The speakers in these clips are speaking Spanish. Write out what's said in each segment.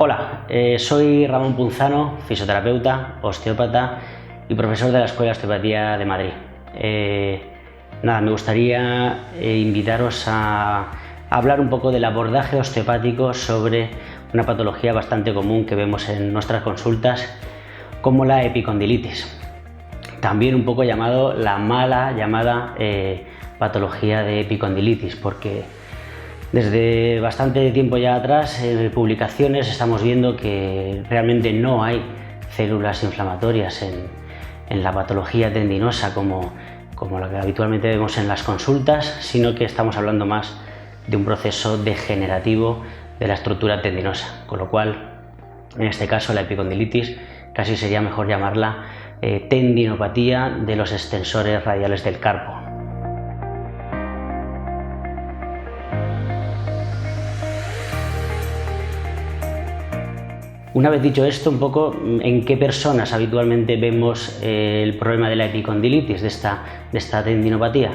Hola, soy Ramón Punzano, fisioterapeuta, osteópata y profesor de la Escuela de Osteopatía de Madrid. Me gustaría invitaros a hablar un poco del abordaje osteopático sobre una patología bastante común que vemos en nuestras consultas, como la epicondilitis, también un poco llamado la mala llamada patología de epicondilitis, porque desde bastante tiempo ya atrás en publicaciones estamos viendo que realmente no hay células inflamatorias en la patología tendinosa como la que habitualmente vemos en las consultas, sino que estamos hablando más de un proceso degenerativo de la estructura tendinosa, con lo cual en este caso la epicondilitis casi sería mejor llamarla tendinopatía de los extensores radiales del carpo. Una vez dicho esto, un poco en qué personas habitualmente vemos el problema de la epicondilitis, de esta tendinopatía.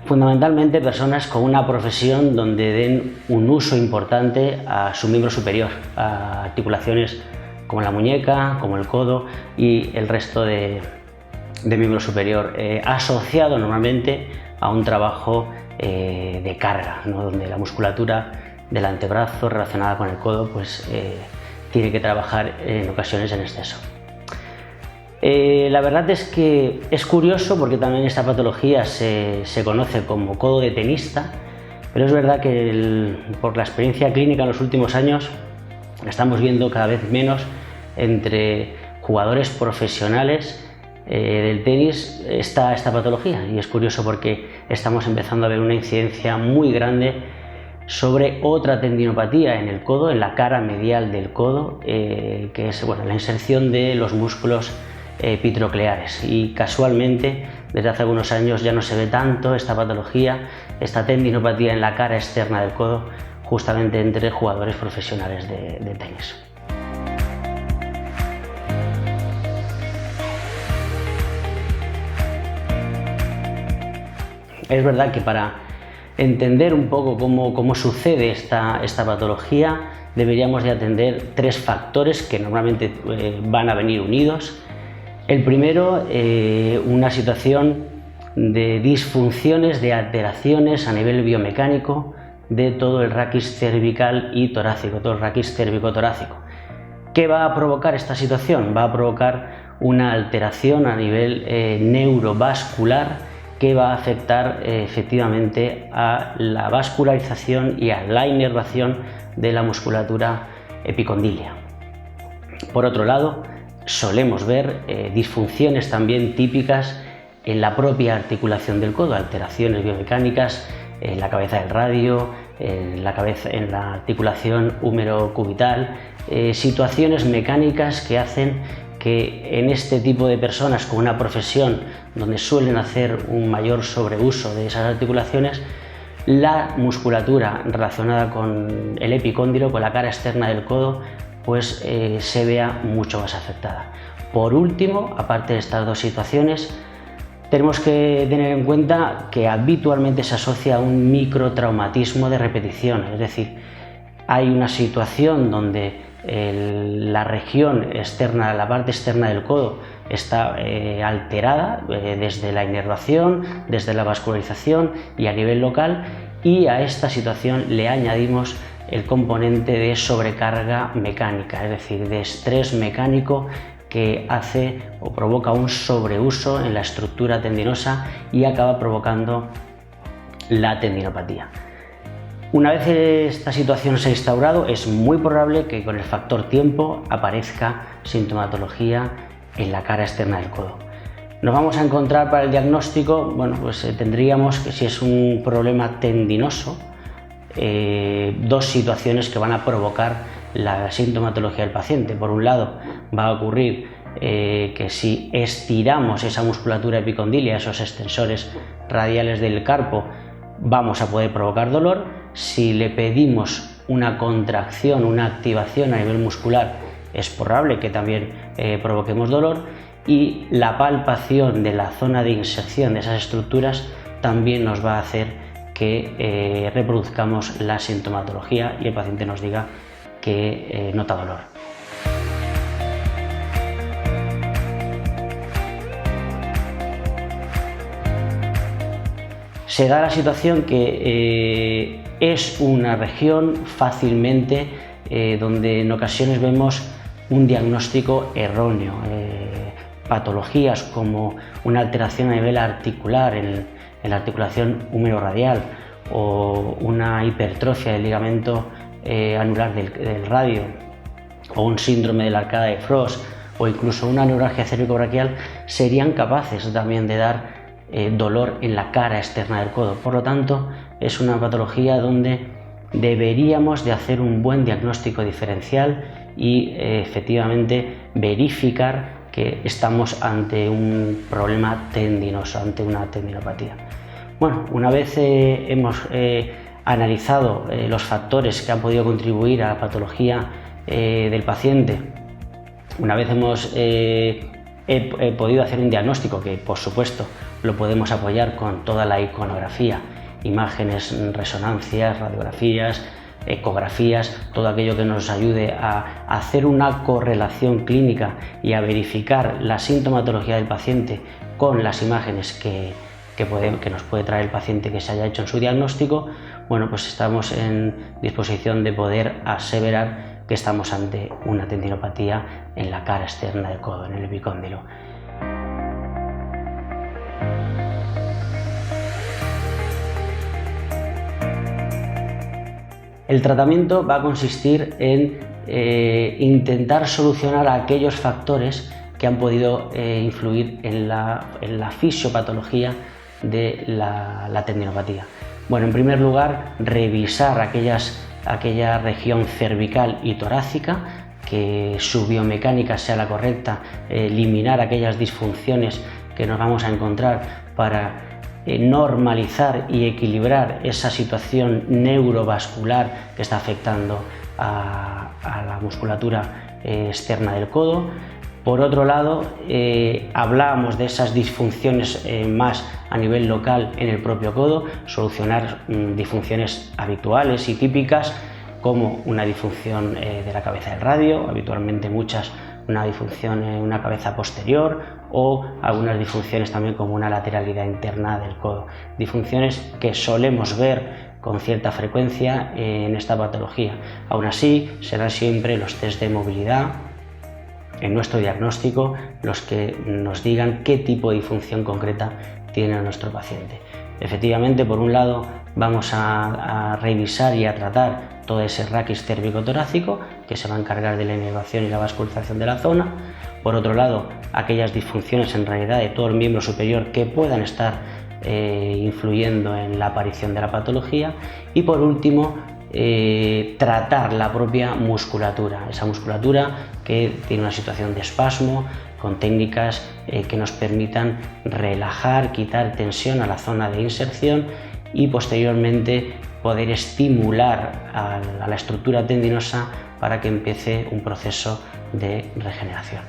Fundamentalmente personas con una profesión donde den un uso importante a su miembro superior, a articulaciones como la muñeca, como el codo y el resto de miembro superior, asociado normalmente a un trabajo de carga, ¿no? Donde la musculatura del antebrazo relacionada con el codo tiene que trabajar en ocasiones en exceso. La verdad es que es curioso porque también esta patología se conoce como codo de tenista, pero es verdad que por la experiencia clínica en los últimos años estamos viendo cada vez menos entre jugadores profesionales del tenis esta patología, y es curioso porque estamos empezando a ver una incidencia muy grande sobre otra tendinopatía en el codo, en la cara medial del codo, que es la inserción de los músculos epicondiliares, y casualmente desde hace algunos años ya no se ve tanto esta patología, esta tendinopatía en la cara externa del codo, justamente entre jugadores profesionales de tenis. Es verdad que para entender un poco cómo sucede esta patología deberíamos de atender tres factores que normalmente van a venir unidos. El primero, una situación de disfunciones, de alteraciones a nivel biomecánico de todo el raquis cervical y torácico, todo el raquis cérvico-torácico. ¿Qué va a provocar esta situación? Va a provocar una alteración a nivel neurovascular que va a afectar efectivamente a la vascularización y a la inervación de la musculatura epicondilia. Por otro lado, solemos ver disfunciones también típicas en la propia articulación del codo, alteraciones biomecánicas en la cabeza del radio, en la articulación húmero-cubital, situaciones mecánicas que hacen que en este tipo de personas con una profesión donde suelen hacer un mayor sobreuso de esas articulaciones, la musculatura relacionada con el epicóndilo, con la cara externa del codo, se vea mucho más afectada. Por último, aparte de estas dos situaciones, tenemos que tener en cuenta que habitualmente se asocia a un microtraumatismo de repetición, es decir, hay una situación donde la región externa, la parte externa del codo está alterada desde la inervación, desde la vascularización y a nivel local, y a esta situación le añadimos el componente de sobrecarga mecánica, es decir, de estrés mecánico que hace o provoca un sobreuso en la estructura tendinosa y acaba provocando la tendinopatía. Una vez esta situación se ha instaurado, es muy probable que con el factor tiempo aparezca sintomatología en la cara externa del codo. Nos vamos a encontrar para el diagnóstico, tendríamos que, si es un problema tendinoso, dos situaciones que van a provocar la sintomatología del paciente. Por un lado, va a ocurrir que si estiramos esa musculatura epicondilia, esos extensores radiales del carpo, vamos a poder provocar dolor. Si le pedimos una contracción, una activación a nivel muscular, es probable que también provoquemos dolor, y la palpación de la zona de inserción de esas estructuras también nos va a hacer que reproduzcamos la sintomatología y el paciente nos diga que nota dolor. Se da la situación que es una región fácilmente donde en ocasiones vemos un diagnóstico erróneo, patologías como una alteración a nivel articular en la articulación húmero-radial o una hipertrofia del ligamento anular del radio o un síndrome de la arcada de Frost o incluso una neuralgia cérvico-braquial serían capaces también de dar dolor en la cara externa del codo. Por lo tanto, es una patología donde deberíamos de hacer un buen diagnóstico diferencial y efectivamente verificar que estamos ante un problema tendinoso, ante una tendinopatía. Bueno, una vez hemos analizado los factores que han podido contribuir a la patología del paciente, una vez hemos podido hacer un diagnóstico que, por supuesto, lo podemos apoyar con toda la iconografía, imágenes, resonancias, radiografías, ecografías, todo aquello que nos ayude a hacer una correlación clínica y a verificar la sintomatología del paciente con las imágenes que nos puede traer el paciente que se haya hecho en su diagnóstico. Bueno, pues estamos en disposición de poder aseverar que estamos ante una tendinopatía en la cara externa del codo, en el epicóndilo. El tratamiento va a consistir en intentar solucionar aquellos factores que han podido influir en la fisiopatología de la tendinopatía. Bueno, en primer lugar, revisar aquella región cervical y torácica, que su biomecánica sea la correcta, eliminar aquellas disfunciones que nos vamos a encontrar para normalizar y equilibrar esa situación neurovascular que está afectando a la musculatura externa del codo. Por otro lado, hablábamos de esas disfunciones más a nivel local en el propio codo, solucionar disfunciones habituales y típicas como una disfunción de la cabeza del radio, habitualmente muchas, una disfunción en una cabeza posterior o algunas disfunciones también como una lateralidad interna del codo. Disfunciones que solemos ver con cierta frecuencia en esta patología. Aún así, serán siempre los test de movilidad en nuestro diagnóstico los que nos digan qué tipo de disfunción concreta tiene nuestro paciente. Efectivamente, por un lado, vamos a revisar y a tratar todo ese raquis cérvico-torácico que se va a encargar de la inervación y la vascularización de la zona. Por otro lado, aquellas disfunciones en realidad de todo el miembro superior que puedan estar influyendo en la aparición de la patología. Y por último, tratar la propia musculatura, esa musculatura que tiene una situación de espasmo, con técnicas que nos permitan relajar, quitar tensión a la zona de inserción y posteriormente poder estimular a la estructura tendinosa para que empiece un proceso de regeneración.